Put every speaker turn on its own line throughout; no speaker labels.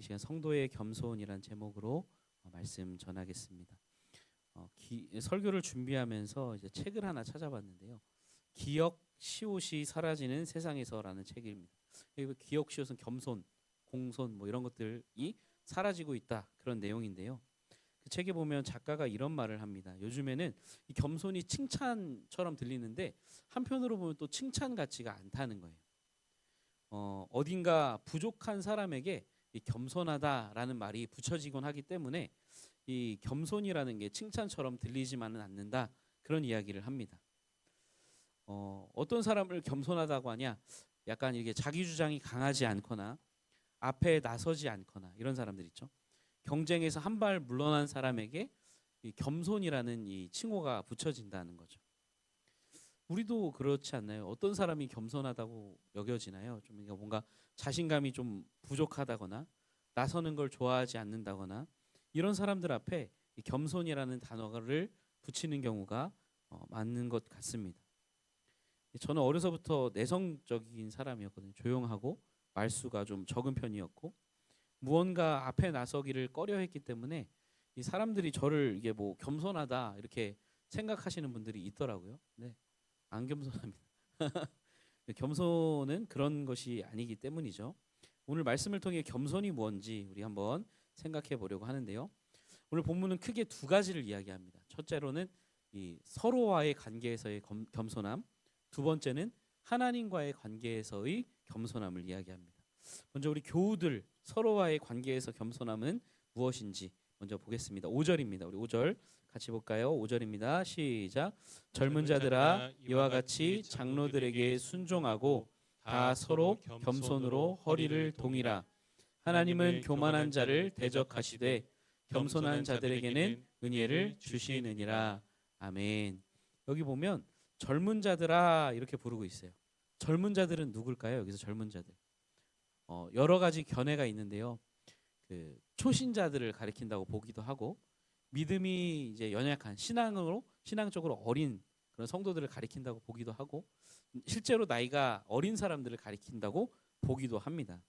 시간 성도의 겸손이란 제목으로 말씀 전하겠습니다. 설교를 준비하면서 이제 책을 하나 찾아봤는데요. 기역 시옷이 사라지는 세상에서라는 책입니다. 기역 시옷은 겸손, 공손 뭐 이런 것들이 사라지고 있다 그런 내용인데요. 그 책에 보면 작가가 이런 말을 합니다. 요즘에는 이 겸손이 칭찬처럼 들리는데 한편으로 보면 또 칭찬 같지가 않다는 거예요. 어딘가 부족한 사람에게 이 겸손하다라는 말이 붙여지곤 하기 때문에 이 겸손이라는 게 칭찬처럼 들리지만은 않는다 그런 이야기를 합니다. 어떤 사람을 겸손하다고 하냐? 약간 이게 자기 주장이 강하지 않거나 앞에 나서지 않거나 이런 사람들 있죠. 경쟁에서 한 발 물러난 사람에게 이 겸손이라는 이 칭호가 붙여진다는 거죠. 우리도 그렇지 않나요? 어떤 사람이 겸손하다고 여겨지나요? 좀 뭔가 자신감이 좀 부족하다거나 나서는 걸 좋아하지 않는다거나 이런 사람들 앞에 이 겸손이라는 단어를 붙이는 경우가 많은 것 같습니다. 저는 어려서부터 내성적인 사람이었거든요. 조용하고 말수가 좀 적은 편이었고 무언가 앞에 나서기를 꺼려했기 때문에 이 사람들이 저를 이게 뭐 겸손하다 이렇게 생각하시는 분들이 있더라고요. 네, 안 겸손합니다. 겸손은 그런 것이 아니기 때문이죠. 오늘 말씀을 통해 겸손이 뭔지 우리 한번 생각해 보려고 하는데요. 오늘 본문은 크게 두 가지를 이야기합니다. 첫째로는 이 서로와의 관계에서의 겸손함, 두 번째는 하나님과의 관계에서의 겸손함을 이야기합니다. 먼저 우리 교우들 서로와의 관계에서 겸손함은 무엇인지 먼저 보겠습니다. 5절입니다. 우리 5절 같이 볼까요? 5절입니다. 시작. 젊은 자들아 이와 같이 장로들에게 순종하고 다 서로 겸손으로 허리를 동이라. 하나님은 교만한 자를 대적하시되 겸손한 자들에게는 은혜를 주시느니라. 아멘. 여기 보면 젊은 자들아 이렇게 부르고 있어요. 젊은 자들은 누굴까요? 여기서 젊은 자들. 여러 가지 견해가 있는데요. 그 초신자들을 가리킨다고 보기도 하고 믿음이 이제 연약한 신앙적으로 어린 그런 성도들을 가리킨다고 보기도 하고 실제로 나이가 어린 사람들을 가리킨다고 보기도 합니다.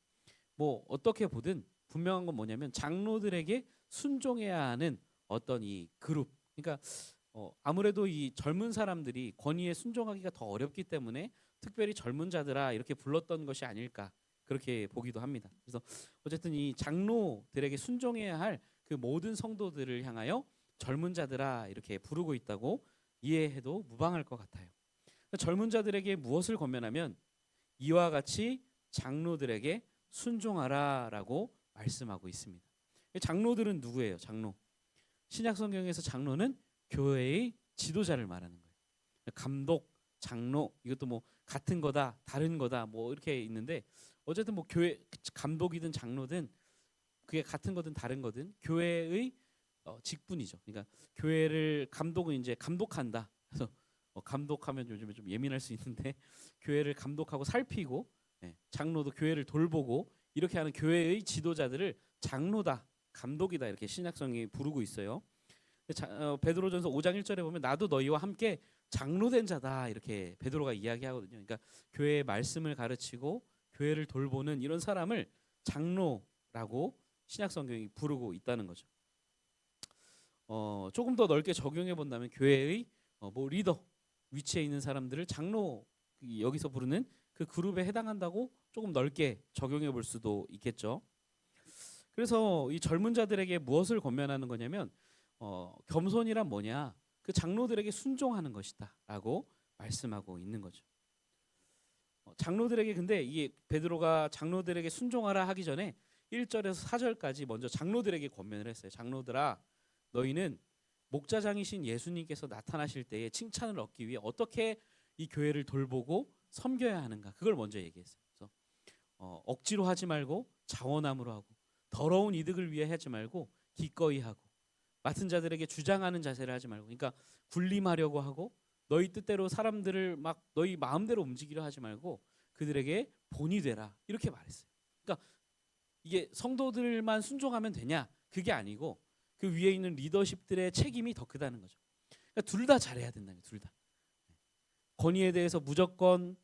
뭐 어떻게 보든 분명한 건 뭐냐면 장로들에게 순종해야 하는 어떤 이 그룹. 그러니까 아무래도 이 젊은 사람들이 권위에 순종하기가 더 어렵기 때문에 특별히 젊은 자들아 이렇게 불렀던 것이 아닐까 그렇게 보기도 합니다. 그래서 어쨌든 이 장로들에게 순종해야 할 그 모든 성도들을 향하여 젊은 자들아 이렇게 부르고 있다고 이해해도 무방할 것 같아요. 젊은 자들에게 무엇을 권면하면 이와 같이 장로들에게 순종하라라고 말씀하고 있습니다. 장로들은 누구예요? 장로. 신약 성경에서 장로는 교회의 지도자를 말하는 거예요. 감독, 장로 이것도 뭐 같은 거다, 다른 거다 뭐 이렇게 있는데 어쨌든 뭐 교회 감독이든 장로든 그게 같은 거든 다른 거든 교회의 직분이죠. 그러니까 교회를 감독은 이제 감독한다. 그래서 감독하면 요즘에 좀 예민할 수 있는데 교회를 감독하고 살피고 장로도 교회를 돌보고 이렇게 하는 교회의 지도자들을 장로다, 감독이다 이렇게 신약성이 부르고 있어요. 베드로전서 5장 1절에 보면 나도 너희와 함께 장로된 자다 이렇게 베드로가 이야기하거든요. 그러니까 교회의 말씀을 가르치고 교회를 돌보는 이런 사람을 장로라고 신약성경이 부르고 있다는 거죠. 조금 더 넓게 적용해 본다면 교회의 뭐 리더 위치에 있는 사람들을 장로 여기서 부르는 그 그룹에 해당한다고 조금 넓게 적용해 볼 수도 있겠죠. 그래서 이 젊은 자들에게 무엇을 권면하는 거냐면 겸손이란 뭐냐? 그 장로들에게 순종하는 것이다라고 말씀하고 있는 거죠. 장로들에게 근데 이게 베드로가 장로들에게 순종하라 하기 전에 1절에서 4절까지 먼저 장로들에게 권면을 했어요. 장로들아 너희는 목자장이신 예수님께서 나타나실 때에 칭찬을 얻기 위해 어떻게 이 교회를 돌보고 섬겨야 하는가 그걸 먼저 얘기했어요. 그래서 억지로 하지 말고 자원함으로 하고 더러운 이득을 위해 하지 말고 기꺼이 하고 맡은 자들에게 주장하는 자세를 하지 말고 그러니까 군림하려고 하고 너희 뜻대로 사람들을 막 너희 마음대로 움직이려 하지 말고 그들에게 본이 되라 이렇게 말했어요. 그러니까 이게 성도들만 순종하면 되냐 그게 아니고 그 위에 있는 리더십들의 책임이 더 크다는 거죠. 그러니까 둘 다 잘해야 된다는 거예요. 둘 다. 권위에 대해서 무조건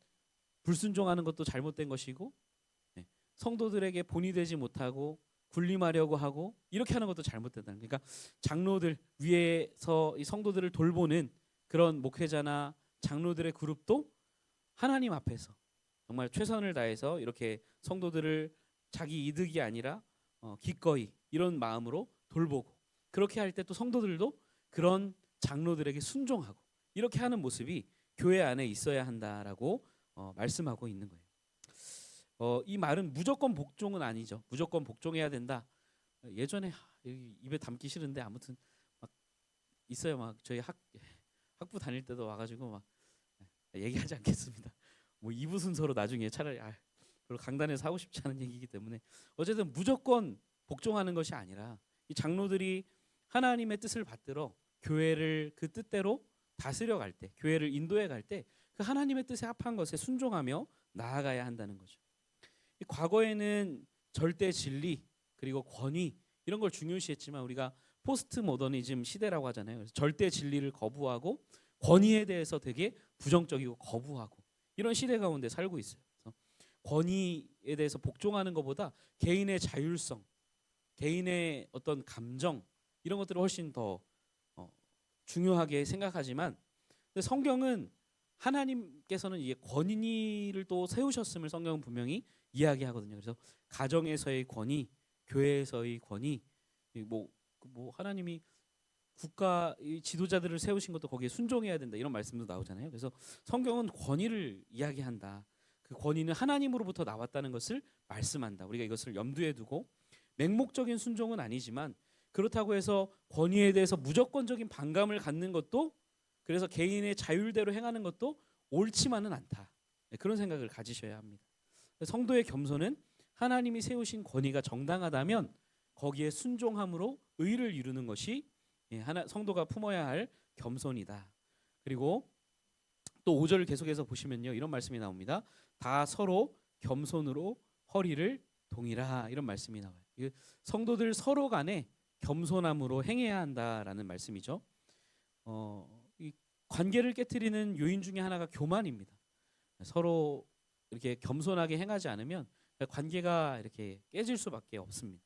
불순종하는 것도 잘못된 것이고 성도들에게 본이 되지 못하고 군림하려고 하고 이렇게 하는 것도 잘못된다는 거예요. 그러니까 장로들 위에서 이 성도들을 돌보는 그런 목회자나 장로들의 그룹도 하나님 앞에서 정말 최선을 다해서 이렇게 성도들을 자기 이득이 아니라 기꺼이 이런 마음으로 돌보고, 그렇게 할 때 또 성도들도 그런 장로들에게 순종하고 이렇게 하는 모습이 교회 안에 있어야 한다라고 말씀하고 있는 거예요. 이 말은 무조건 복종은 아니죠. 무조건 복종해야 된다. 예전에 입에 담기 싫은데 아무튼 막 있어요. 막 저희 학부 다닐 때도 와가지고 막 얘기하지 않겠습니다. 뭐 2부 순서로 나중에 차라리 별로 강단에서 하고 싶지 않은 얘기이기 때문에 어쨌든 무조건 복종하는 것이 아니라 이 장로들이 하나님의 뜻을 받들어 교회를 그 뜻대로 다스려 갈 때, 교회를 인도해 갈 때 그 하나님의 뜻에 합한 것에 순종하며 나아가야 한다는 거죠. 과거에는 절대 진리 그리고 권위 이런 걸 중요시했지만 우리가 포스트 모더니즘 시대라고 하잖아요. 그래서 절대 진리를 거부하고 권위에 대해서 되게 부정적이고 거부하고 이런 시대 가운데 살고 있어요. 그래서 권위에 대해서 복종하는 것보다 개인의 자율성, 개인의 어떤 감정 이런 것들을 훨씬 더 중요하게 생각하지만, 근데 성경은 하나님께서는 이게 권위를 또 세우셨음을 성경은 분명히 이야기하거든요. 그래서 가정에서의 권위, 교회에서의 권위, 뭐 하나님이 국가 지도자들을 세우신 것도 거기에 순종해야 된다 이런 말씀도 나오잖아요. 그래서 성경은 권위를 이야기한다. 그 권위는 하나님으로부터 나왔다는 것을 말씀한다. 우리가 이것을 염두에 두고 맹목적인 순종은 아니지만 그렇다고 해서 권위에 대해서 무조건적인 반감을 갖는 것도, 그래서 개인의 자율대로 행하는 것도 옳지만은 않다. 그런 생각을 가지셔야 합니다. 성도의 겸손은 하나님이 세우신 권위가 정당하다면 거기에 순종함으로 의를 이루는 것이 성도가 품어야 할 겸손이다. 그리고 또 5절을 계속해서 보시면요, 이런 말씀이 나옵니다. 다 서로 겸손으로 허리를 동이라, 이런 말씀이 나와요. 성도들 서로 간에 겸손함으로 행해야 한다라는 말씀이죠. 이 관계를 깨트리는 요인 중에 하나가 교만입니다. 서로 이렇게 겸손하게 행하지 않으면 관계가 이렇게 깨질 수밖에 없습니다.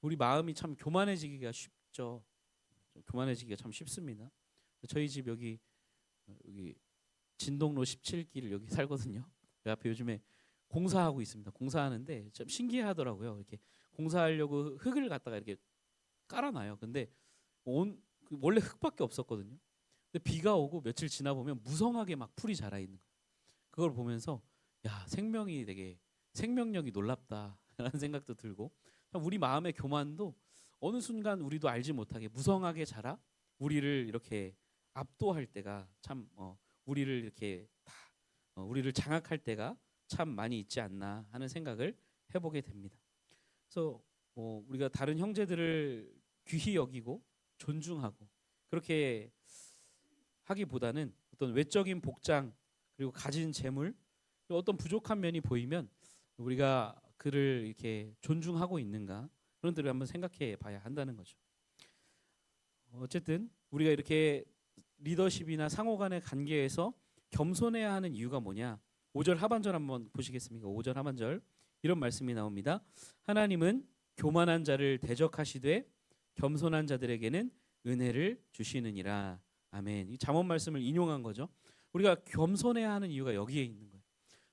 우리 마음이 참 교만해지기가 쉽죠. 교만해지기가 참 쉽습니다. 저희 집 여기 진동로 17길 여기 살거든요. 그 앞에 요즘에 공사하고 있습니다. 공사하는데 좀 신기하더라고요. 이렇게 공사하려고 흙을 갖다가 이렇게 깔아놔요. 근데 원래 흙밖에 없었거든요. 근데 비가 오고 며칠 지나 보면 무성하게 막 풀이 자라 있는 거예요. 그걸 보면서 야, 생명력이 놀랍다라는 생각도 들고, 우리 마음의 교만도 어느 순간 우리도 알지 못하게 무성하게 자라 우리를 이렇게 압도할 때가 참 우리를 이렇게 우리를 장악할 때가 참 많이 있지 않나 하는 생각을 해보게 됩니다. 그래서 우리가 다른 형제들을 귀히 여기고 존중하고 그렇게 하기보다는 어떤 외적인 복장 그리고 가진 재물, 어떤 부족한 면이 보이면 우리가 그를 이렇게 존중하고 있는가, 그런 들을 한번 생각해 봐야 한다는 거죠. 어쨌든 우리가 이렇게 리더십이나 상호 간의 관계에서 겸손해야 하는 이유가 뭐냐? 5절 하반절 한번 보시겠습니까? 5절 하반절 이런 말씀이 나옵니다. 하나님은 교만한 자를 대적하시되 겸손한 자들에게는 은혜를 주시느니라. 아멘. 이 잠언 말씀을 인용한 거죠. 우리가 겸손해야 하는 이유가 여기에 있는 거예요.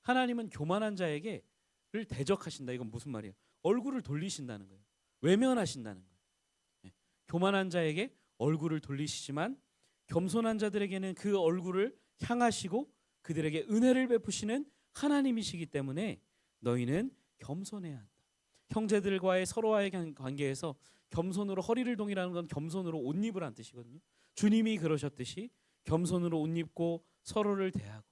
하나님은 교만한 자에게를 대적하신다. 이건 무슨 말이에요? 얼굴을 돌리신다는 거예요. 외면하신다는 거예요. 교만한 자에게 얼굴을 돌리시지만 겸손한 자들에게는 그 얼굴을 향하시고 그들에게 은혜를 베푸시는 하나님이시기 때문에 너희는 겸손해야 한다. 형제들과의 서로와의 관계에서 겸손으로 허리를 동이라는 건 겸손으로 옷 입으라는 뜻이거든요. 주님이 그러셨듯이 겸손으로 옷 입고 서로를 대하고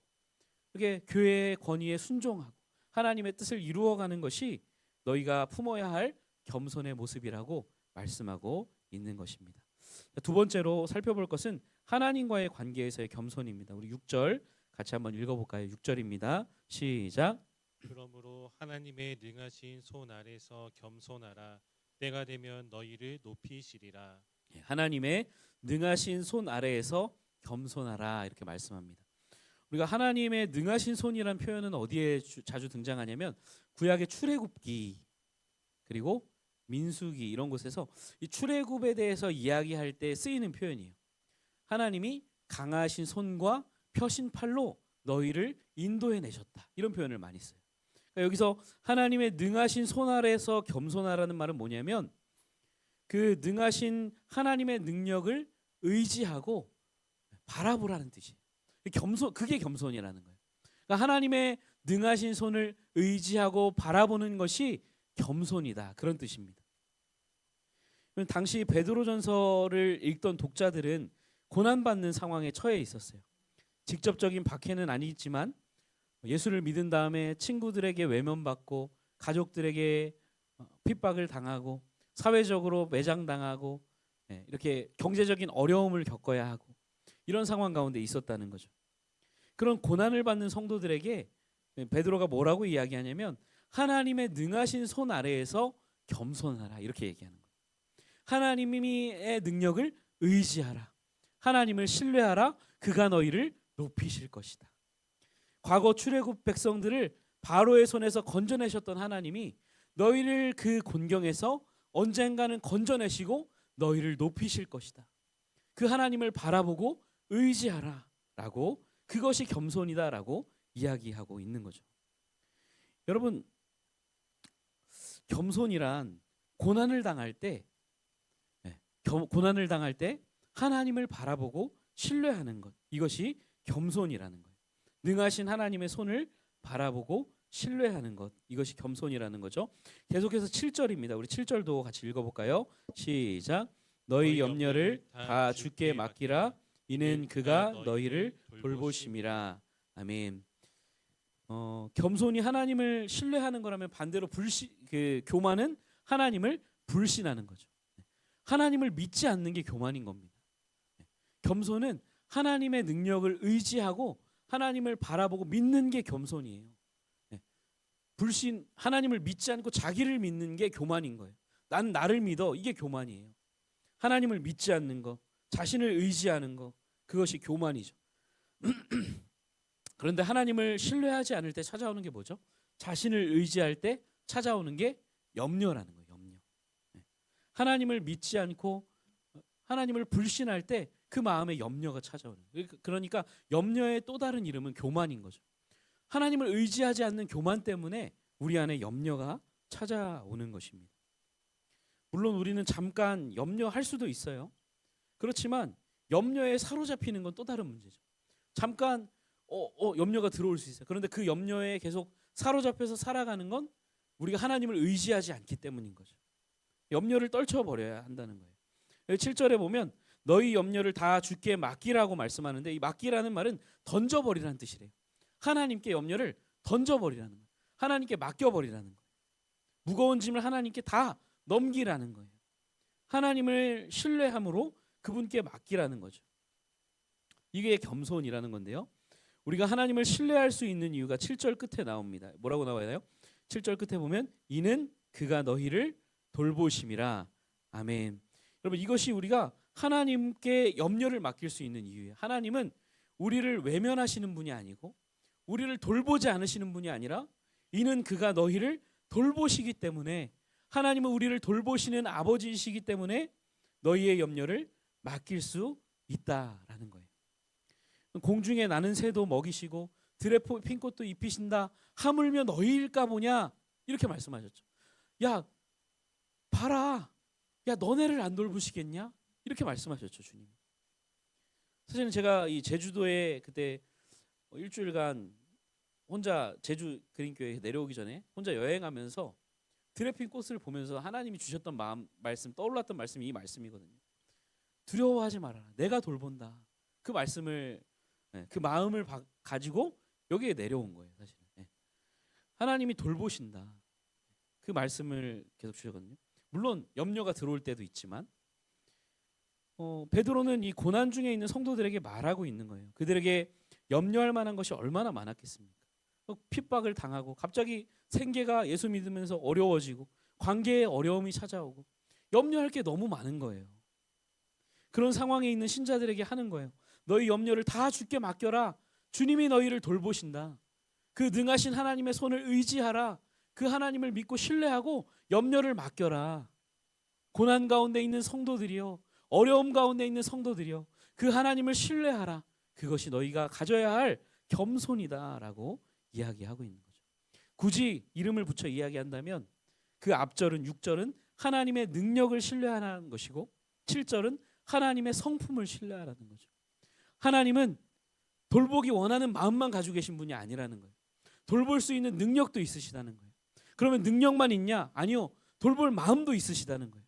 그게 교회의 권위에 순종하고 하나님의 뜻을 이루어가는 것이 너희가 품어야 할 겸손의 모습이라고 말씀하고 있는 것입니다. 두 번째로 살펴볼 것은 하나님과의 관계에서의 겸손입니다. 우리 6절 같이 한번 읽어볼까요? 6절입니다. 시작.
그러므로 하나님의 능하신 손 아래서 겸손하라. 때가 되면 너희를 높이시리라.
하나님의 능하신 손 아래에서 겸손하라, 이렇게 말씀합니다. 우리가 하나님의 능하신 손이란 표현은 어디에 자주 등장하냐면 구약의 출애굽기 그리고 민수기 이런 곳에서 이 출애굽에 대해서 이야기할 때 쓰이는 표현이에요. 하나님이 강하신 손과 펴신 팔로 너희를 인도해 내셨다. 이런 표현을 많이 써요. 그러니까 여기서 하나님의 능하신 손 아래에서 겸손하라는 말은 뭐냐면 그 능하신 하나님의 능력을 의지하고 바라보라는 뜻이에요. 그게 겸손이라는 거예요. 그러니까 하나님의 능하신 손을 의지하고 바라보는 것이 겸손이다. 그런 뜻입니다. 당시 베드로전서를 읽던 독자들은 고난받는 상황에 처해 있었어요. 직접적인 박해는 아니지만 예수를 믿은 다음에 친구들에게 외면받고 가족들에게 핍박을 당하고 사회적으로 매장당하고 이렇게 경제적인 어려움을 겪어야 하고 이런 상황 가운데 있었다는 거죠. 그런 고난을 받는 성도들에게 베드로가 뭐라고 이야기하냐면 하나님의 능하신 손 아래에서 겸손하라 이렇게 얘기하는 거예요. 하나님의 능력을 의지하라. 하나님을 신뢰하라. 그가 너희를 높이실 것이다. 과거 출애굽 백성들을 바로의 손에서 건져내셨던 하나님이 너희를 그 곤경에서 언젠가는 건져내시고 너희를 높이실 것이다. 그 하나님을 바라보고 의지하라라고 그것이 겸손이다라고 이야기하고 있는 거죠. 여러분 겸손이란 고난을 당할 때 하나님을 바라보고 신뢰하는 것 이것이 겸손이라는 거예요. 능하신 하나님의 손을 바라보고 신뢰하는 것 이것이 겸손이라는 거죠. 계속해서 7절입니다. 우리 7절도 같이 읽어볼까요? 시작. 너희 염려를 다 주께 맡기라. 이는 그가 너희를 돌보심이라. 아멘. 겸손이 하나님을 신뢰하는 거라면 반대로 교만은 하나님을 불신하는 거죠. 하나님을 믿지 않는 게 교만인 겁니다. 겸손은 하나님의 능력을 의지하고 하나님을 바라보고 믿는 게 겸손이에요. 하나님을 믿지 않고 자기를 믿는 게 교만인 거예요. 난 나를 믿어. 이게 교만이에요. 하나님을 믿지 않는 거, 자신을 의지하는 거, 그것이 교만이죠. 그런데 하나님을 신뢰하지 않을 때 찾아오는 게 뭐죠? 자신을 의지할 때 찾아오는 게 염려라는 거예요. 염려. 하나님을 믿지 않고 하나님을 불신할 때 그 마음에 염려가 찾아오는 거예요. 그러니까 염려의 또 다른 이름은 교만인 거죠. 하나님을 의지하지 않는 교만 때문에 우리 안에 염려가 찾아오는 것입니다. 물론 우리는 잠깐 염려할 수도 있어요. 그렇지만 염려에 사로잡히는 건 또 다른 문제죠. 잠깐 염려가 들어올 수 있어요. 그런데 그 염려에 계속 사로잡혀서 살아가는 건 우리가 하나님을 의지하지 않기 때문인 거죠. 염려를 떨쳐버려야 한다는 거예요. 7절에 보면 너희 염려를 다 주께 맡기라고 말씀하는데 이 맡기라는 말은 던져버리라는 뜻이래요. 하나님께 염려를 던져버리라는 거예요. 하나님께 맡겨버리라는 거예요. 무거운 짐을 하나님께 다 넘기라는 거예요. 하나님을 신뢰함으로 그분께 맡기라는 거죠. 이게 겸손이라는 건데요. 우리가 하나님을 신뢰할 수 있는 이유가 7절 끝에 나옵니다. 뭐라고 나와요? 7절 끝에 보면 이는 그가 너희를 돌보심이라. 아멘. 여러분 이것이 우리가 하나님께 염려를 맡길 수 있는 이유예요. 하나님은 우리를 외면하시는 분이 아니고 우리를 돌보지 않으시는 분이 아니라 이는 그가 너희를 돌보시기 때문에 하나님은 우리를 돌보시는 아버지이시기 때문에 너희의 염려를 맡길 수 있다라는 거예요. 공중에 나는 새도 먹이시고 들에 핀 꽃도 입히신다. 하물며 너희일까 보냐 이렇게 말씀하셨죠. 야 봐라. 야 너네를 안 돌보시겠냐? 이렇게 말씀하셨죠 주님. 사실은 제가 이 제주도에 그때 일주일간 혼자 제주 그린교회에 내려오기 전에 혼자 여행하면서 들에 핀 꽃을 보면서 하나님이 주셨던 말씀 떠올랐던 말씀이 이 말씀이거든요. 두려워하지 말아라. 내가 돌본다. 그 말씀을 그 마음을 가지고 여기에 내려온 거예요. 사실 하나님이 돌보신다. 그 말씀을 계속 주셨거든요. 물론 염려가 들어올 때도 있지만 베드로는 이 고난 중에 있는 성도들에게 말하고 있는 거예요. 그들에게 염려할 만한 것이 얼마나 많았겠습니까? 핍박을 당하고 갑자기 생계가 예수 믿으면서 어려워지고 관계에 어려움이 찾아오고 염려할 게 너무 많은 거예요. 그런 상황에 있는 신자들에게 하는 거예요. 너희 염려를 다 주께 맡겨라. 주님이 너희를 돌보신다. 그 능하신 하나님의 손을 의지하라. 그 하나님을 믿고 신뢰하고 염려를 맡겨라. 고난 가운데 있는 성도들이요, 어려움 가운데 있는 성도들이요, 그 하나님을 신뢰하라. 그것이 너희가 가져야 할 겸손이다라고 이야기하고 있는 거죠. 굳이 이름을 붙여 이야기한다면 그 앞절은 6절은 하나님의 능력을 신뢰하라는 것이고 7절은 하나님의 성품을 신뢰하라는 거죠. 하나님은 돌보기 원하는 마음만 가지고 계신 분이 아니라는 거예요. 돌볼 수 있는 능력도 있으시다는 거예요. 그러면 능력만 있냐? 아니요. 돌볼 마음도 있으시다는 거예요.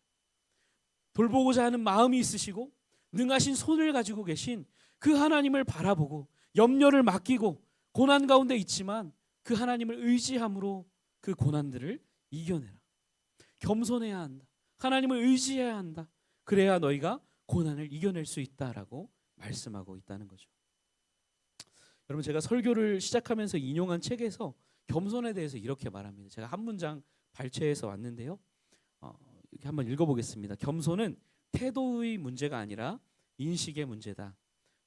돌보고자 하는 마음이 있으시고 능하신 손을 가지고 계신 그 하나님을 바라보고 염려를 맡기고 고난 가운데 있지만 그 하나님을 의지함으로 그 고난들을 이겨내라. 겸손해야 한다. 하나님을 의지해야 한다. 그래야 너희가 고난을 이겨낼 수 있다라고 말씀하고 있다는 거죠. 여러분, 제가 설교를 시작하면서 인용한 책에서 겸손에 대해서 이렇게 말합니다. 제가 한 문장 발췌해서 왔는데요. 이렇게 한번 읽어보겠습니다. 겸손은 태도의 문제가 아니라 인식의 문제다.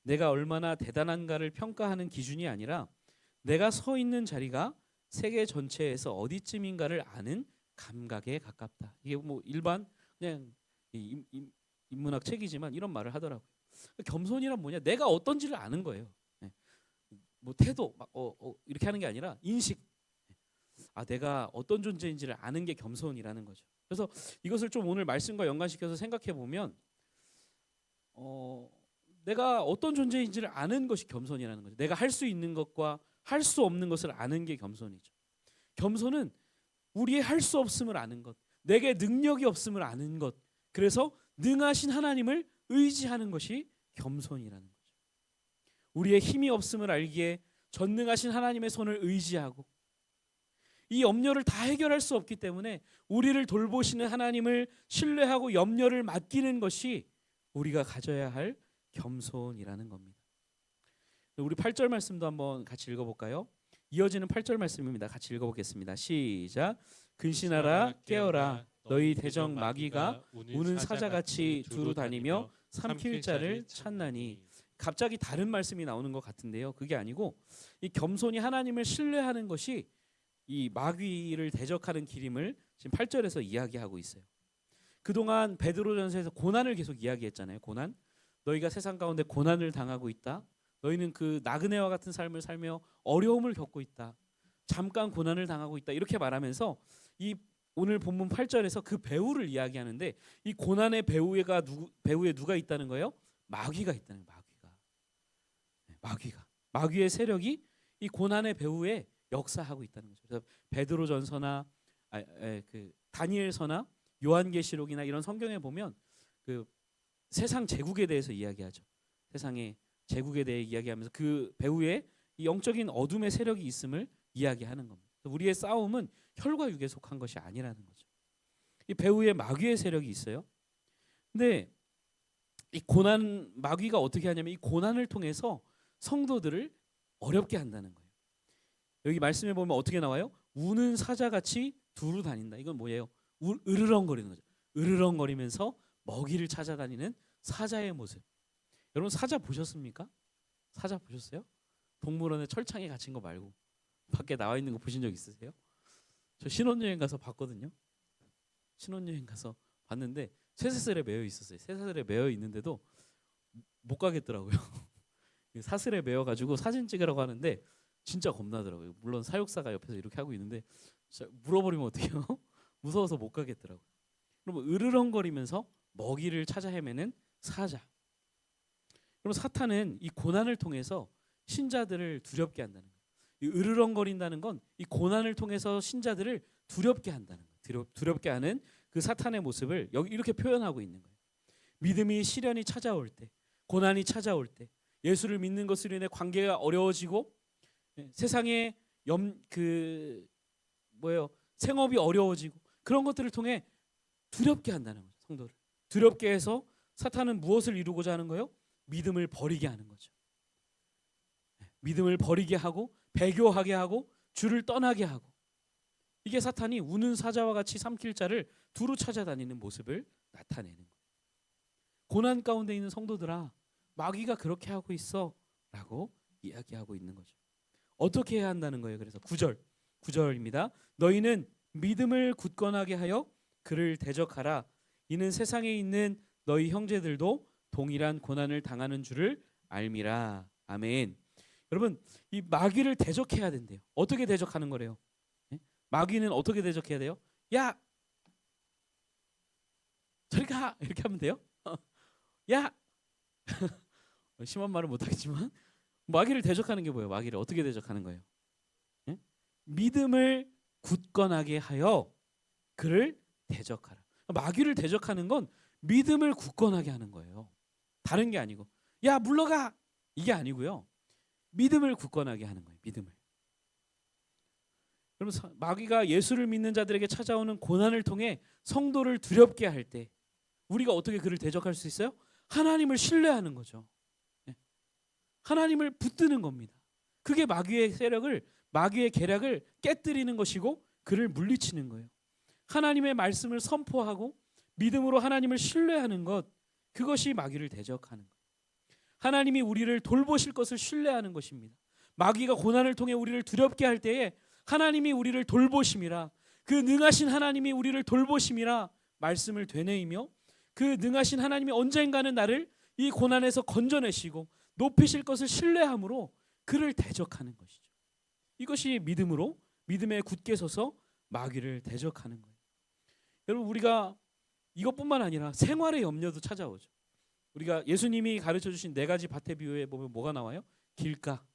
내가 얼마나 대단한가를 평가하는 기준이 아니라 내가 서 있는 자리가 세계 전체에서 어디쯤인가를 아는 감각에 가깝다. 이게 뭐 일반 그냥 인문학 책이지만 이런 말을 하더라고요. 겸손이란 뭐냐? 내가 어떤지를 아는 거예요. 뭐 태도 이렇게 하는 게 아니라 인식. 내가 어떤 존재인지를 아는 게 겸손이라는 거죠. 그래서 이것을 좀 오늘 말씀과 연관시켜서 생각해 보면 내가 어떤 존재인지를 아는 것이 겸손이라는 거죠. 내가 할 수 있는 것과 할 수 없는 것을 아는 게 겸손이죠. 겸손은 우리의 할 수 없음을 아는 것, 내게 능력이 없음을 아는 것, 그래서 능하신 하나님을 의지하는 것이 겸손이라는 거죠. 우리의 힘이 없음을 알기에 전능하신 하나님의 손을 의지하고 이 염려를 다 해결할 수 없기 때문에 우리를 돌보시는 하나님을 신뢰하고 염려를 맡기는 것이 우리가 가져야 할 겸손이라는 겁니다. 우리 8절 말씀도 한번 같이 읽어볼까요? 이어지는 8절 말씀입니다. 같이 읽어보겠습니다. 시작. 근신하라 깨어라 너희 대적 마귀가 우는 사자같이 두루 다니며 삼킬 자를 찾나니. 갑자기 다른 말씀이 나오는 것 같은데요. 그게 아니고 이 겸손히 하나님을 신뢰하는 것이 이 마귀를 대적하는 길임을 지금 8절에서 이야기하고 있어요. 그동안 베드로전서에서 고난을 계속 이야기했잖아요. 고난. 너희가 세상 가운데 고난을 당하고 있다. 너희는 그 나그네와 같은 삶을 살며 어려움을 겪고 있다. 잠깐 고난을 당하고 있다. 이렇게 말하면서 이 오늘 본문 8절에서 그 배후를 이야기하는데 이 고난의 배후에 누가 있다는 거예요? 마귀가 있다는 거예요. 마귀의 세력이 이 고난의 배후에 역사하고 있다는 거죠. 그래서 베드로전서나 그 다니엘서나 요한계시록이나 이런 성경에 보면 그 세상 제국에 대해서 이야기하죠. 세상의 제국에 대해 이야기하면서 그 배후에 이 영적인 어둠의 세력이 있음을 이야기하는 겁니다. 우리의 싸움은 혈과 육에 속한 것이 아니라는 거죠. 이 배후에 마귀의 세력이 있어요. 근데 이 고난 마귀가 어떻게 하냐면 이 고난을 통해서 성도들을 어렵게 한다는 거예요. 여기 말씀에 보면 어떻게 나와요? 우는 사자같이 두루 다닌다. 이건 뭐예요? 으르렁거리는 거죠. 으르렁거리면서 먹이를 찾아다니는 사자의 모습. 여러분 사자 보셨습니까? 사자 보셨어요? 동물원에 철창에 갇힌 거 말고 밖에 나와 있는 거 보신 적 있으세요? 저 신혼여행 가서 봤거든요. 신혼여행 가서 봤는데 쇠사슬에 매여 있었어요. 쇠사슬에 매여 있는데도 못 가겠더라고요. 사슬에 매여 가지고 사진 찍으라고 하는데 진짜 겁나더라고요. 물론 사육사가 옆에서 이렇게 하고 있는데 물어버리면 어떡해요? 무서워서 못 가겠더라고요. 그러면 으르렁거리면서 먹이를 찾아 헤매는 사자. 그럼 사탄은 이 고난을 통해서 신자들을 두렵게 한다는 거예요. 이 으르렁거린다는 건 이 고난을 통해서 신자들을 두렵게 한다는 거예요. 두렵게 하는 그 사탄의 모습을 여기 이렇게 표현하고 있는 거예요. 믿음이 시련이 찾아올 때, 고난이 찾아올 때, 예수를 믿는 것으로 인해 관계가 어려워지고 세상에 생업이 어려워지고 그런 것들을 통해 두렵게 한다는 거죠. 성도를 두렵게 해서 사탄은 무엇을 이루고자 하는 거예요? 믿음을 버리게 하는 거죠. 믿음을 버리게 하고 배교하게 하고 주를 떠나게 하고, 이게 사탄이 우는 사자와 같이 삼킬 자를 두루 찾아다니는 모습을 나타내는 거예요. 고난 가운데 있는 성도들아, 마귀가 그렇게 하고 있어 라고 이야기하고 있는 거죠. 어떻게 해야 한다는 거예요. 그래서 9절입니다. 너희는 믿음을 굳건하게 하여 그를 대적하라. 이는 세상에 있는 너희 형제들도 동일한 고난을 당하는 줄을 알미라. 아멘. 여러분, 이 마귀를 대적해야 된대요. 어떻게 대적하는 거래요? 예? 마귀는 어떻게 대적해야 돼요? 야, 저리 가! 이렇게 하면 돼요? 야! 심한 말은 못하겠지만 마귀를 대적하는 게 뭐예요? 마귀를 어떻게 대적하는 거예요? 예? 믿음을 굳건하게 하여 그를 대적하라. 마귀를 대적하는 건 믿음을 굳건하게 하는 거예요. 다른 게 아니고 야 물러가! 이게 아니고요. 믿음을 굳건하게 하는 거예요. 믿음을. 여러분, 마귀가 예수를 믿는 자들에게 찾아오는 고난을 통해 성도를 두렵게 할 때 우리가 어떻게 그를 대적할 수 있어요? 하나님을 신뢰하는 거죠. 예. 하나님을 붙드는 겁니다. 그게 마귀의 세력을, 마귀의 계략을 깨뜨리는 것이고 그를 물리치는 거예요. 하나님의 말씀을 선포하고 믿음으로 하나님을 신뢰하는 것, 그것이 마귀를 대적하는 거예요. 하나님이 우리를 돌보실 것을 신뢰하는 것입니다. 마귀가 고난을 통해 우리를 두렵게 할 때에 하나님이 우리를 돌보심이라, 그 능하신 하나님이 우리를 돌보심이라 말씀을 되뇌이며 그 능하신 하나님이 언젠가는 나를 이 고난에서 건져내시고 높이실 것을 신뢰함으로 그를 대적하는 것이죠. 이것이 믿음으로, 믿음에 굳게 서서 마귀를 대적하는 거예요. 여러분, 우리가 이것뿐만 아니라 생활의 염려도 찾아오죠. 우리가 예수님이 가르쳐 주신 네 가지 밭의 비유에 보면 뭐가 나와요? 길가,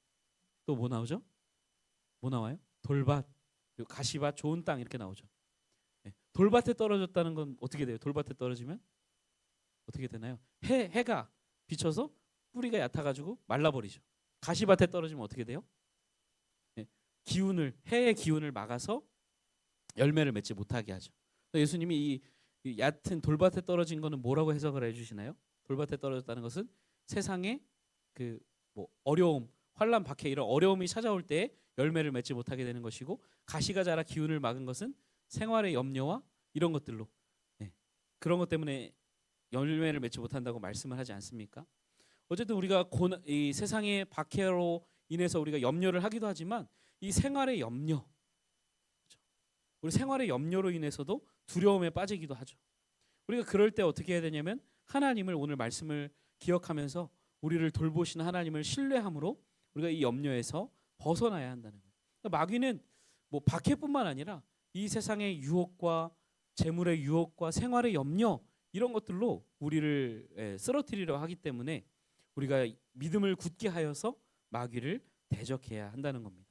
또 뭐 나오죠? 뭐 나와요? 돌밭, 그리고 가시밭, 좋은 땅, 이렇게 나오죠. 네. 돌밭에 떨어졌다는 건 어떻게 돼요? 돌밭에 떨어지면 어떻게 되나요? 해가 비쳐서 뿌리가 얕아가지고 말라버리죠. 가시밭에 떨어지면 어떻게 돼요? 네. 해의 기운을 막아서 열매를 맺지 못하게 하죠. 예수님이 이 얕은 돌밭에 떨어진 거는 뭐라고 해석을 해주시나요? 돌밭에 떨어졌다는 것은 세상에 그 뭐 어려움, 환난, 박해, 이런 어려움이 찾아올 때 열매를 맺지 못하게 되는 것이고, 가시가 자라 기운을 막은 것은 생활의 염려와 이런 것들로, 네, 그런 것 때문에 열매를 맺지 못한다고 말씀을 하지 않습니까? 어쨌든 우리가 이 세상의 박해로 인해서 우리가 염려를 하기도 하지만 이 생활의 염려, 우리 생활의 염려로 인해서도 두려움에 빠지기도 하죠. 우리가 그럴 때 어떻게 해야 되냐면 하나님을, 오늘 말씀을 기억하면서 우리를 돌보시는 하나님을 신뢰함으로 우리가 이 염려에서 벗어나야 한다는 거예요. 그러니까 마귀는 뭐 박해뿐만 아니라 이 세상의 유혹과 재물의 유혹과 생활의 염려, 이런 것들로 우리를 쓰러뜨리려 하기 때문에 우리가 믿음을 굳게 하여서 마귀를 대적해야 한다는 겁니다.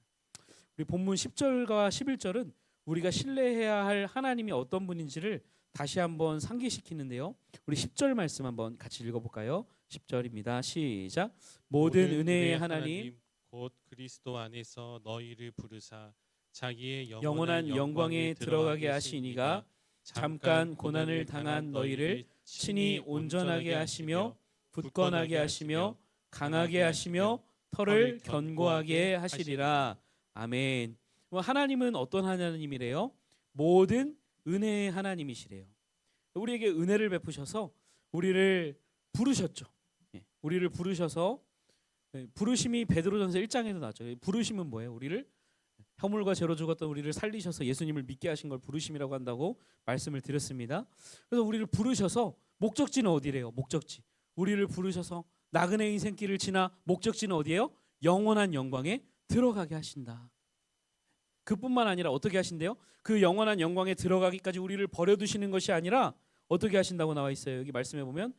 우리 본문 10절과 11절은 우리가 신뢰해야 할 하나님이 어떤 분인지를 다시 한번 상기시키는데요. 우리 10절 말씀 한번 같이 읽어볼까요? 10절입니다. 시작. 모든 은혜의 하나님
곧 그리스도 안에서 너희를 부르사 자기의
영원한 영광에 들어가게 하시니가 잠깐 고난을 당한 너희를 친히 온전하게 하시며 굳건하게 하시며 강하게 하시며 털을 견고하게 하시리라. 아멘. 하나님은 어떤 하나님이래요? 모든 은혜의 하나님이시래요. 우리에게 은혜를 베푸셔서 우리를 부르셨죠. 우리를 부르셔서, 부르심이 베드로전서 1장에도 나왔죠. 부르심은 뭐예요? 우리를 허물과 죄로 죽었던 우리를 살리셔서 예수님을 믿게 하신 걸 부르심이라고 한다고 말씀을 드렸습니다. 그래서 우리를 부르셔서, 목적지는 어디래요? 목적지. 우리를 부르셔서 나그네 인생길을 지나 목적지는 어디예요? 영원한 영광에 들어가게 하신다. 그뿐만 아니라 어떻게 하신대요? 그 영원한 영광에 들어가기까지 우리를 버려두시는 것이 아니라 어떻게 하신다고 나와 있어요. 여기 말씀해 보면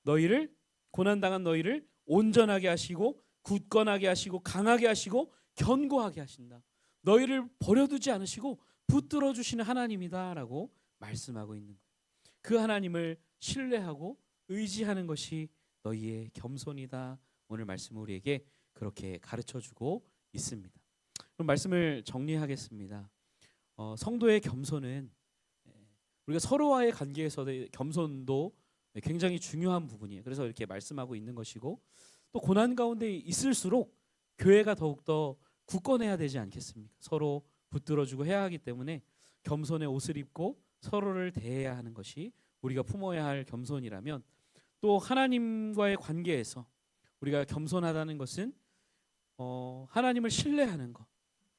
너희를, 고난당한 너희를 온전하게 하시고 굳건하게 하시고 강하게 하시고 견고하게 하신다. 너희를 버려두지 않으시고 붙들어 주시는 하나님이다라고 말씀하고 있는 거예요. 그 하나님을 신뢰하고 의지하는 것이 너희의 겸손이다. 오늘 말씀 우리에게 그렇게 가르쳐주고 있습니다. 그럼 말씀을 정리하겠습니다. 성도의 겸손은 우리가 서로와의 관계에서의 겸손도 굉장히 중요한 부분이에요. 그래서 이렇게 말씀하고 있는 것이고, 또 고난 가운데 있을수록 교회가 더욱더 굳건해야 되지 않겠습니까? 서로 붙들어주고 해야 하기 때문에 겸손의 옷을 입고 서로를 대해야 하는 것이 우리가 품어야 할 겸손이라면, 또 하나님과의 관계에서 우리가 겸손하다는 것은 하나님을 신뢰하는 것,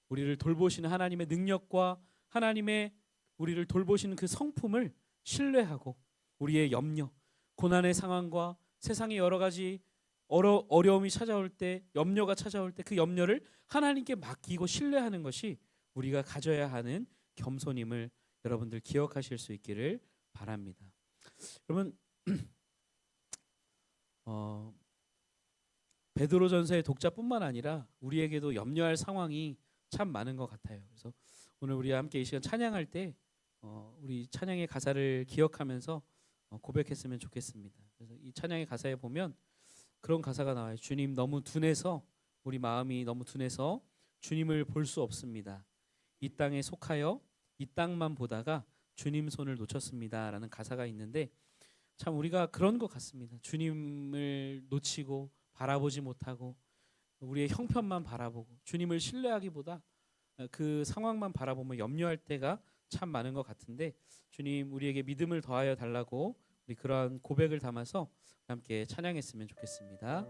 우리를 돌보시는 하나님의 능력과 하나님의 우리를 돌보시는 그 성품을 신뢰하고 우리의 염려, 고난의 상황과 세상의 여러 가지 어려움이 찾아올 때, 염려가 찾아올 때 그 염려를 하나님께 맡기고 신뢰하는 것이 우리가 가져야 하는 겸손임을 여러분들 기억하실 수 있기를 바랍니다. 여러분, 베드로전서의 독자뿐만 아니라 우리에게도 염려할 상황이 참 많은 것 같아요. 그래서 오늘 우리 함께 이 시간 찬양할 때 우리 찬양의 가사를 기억하면서 고백했으면 좋겠습니다. 그래서 이 찬양의 가사에 보면 그런 가사가 나와요. 주님 너무 둔해서, 우리 마음이 너무 둔해서 주님을 볼 수 없습니다. 이 땅에 속하여 이 땅만 보다가 주님 손을 놓쳤습니다 라는 가사가 있는데, 참 우리가 그런 것 같습니다. 주님을 놓치고 바라보지 못하고 우리의 형편만 바라보고 주님을 신뢰하기보다 그 상황만 바라보며 염려할 때가 참 많은 것 같은데, 주님 우리에게 믿음을 더하여 달라고 우리 그러한 고백을 담아서 함께 찬양했으면 좋겠습니다.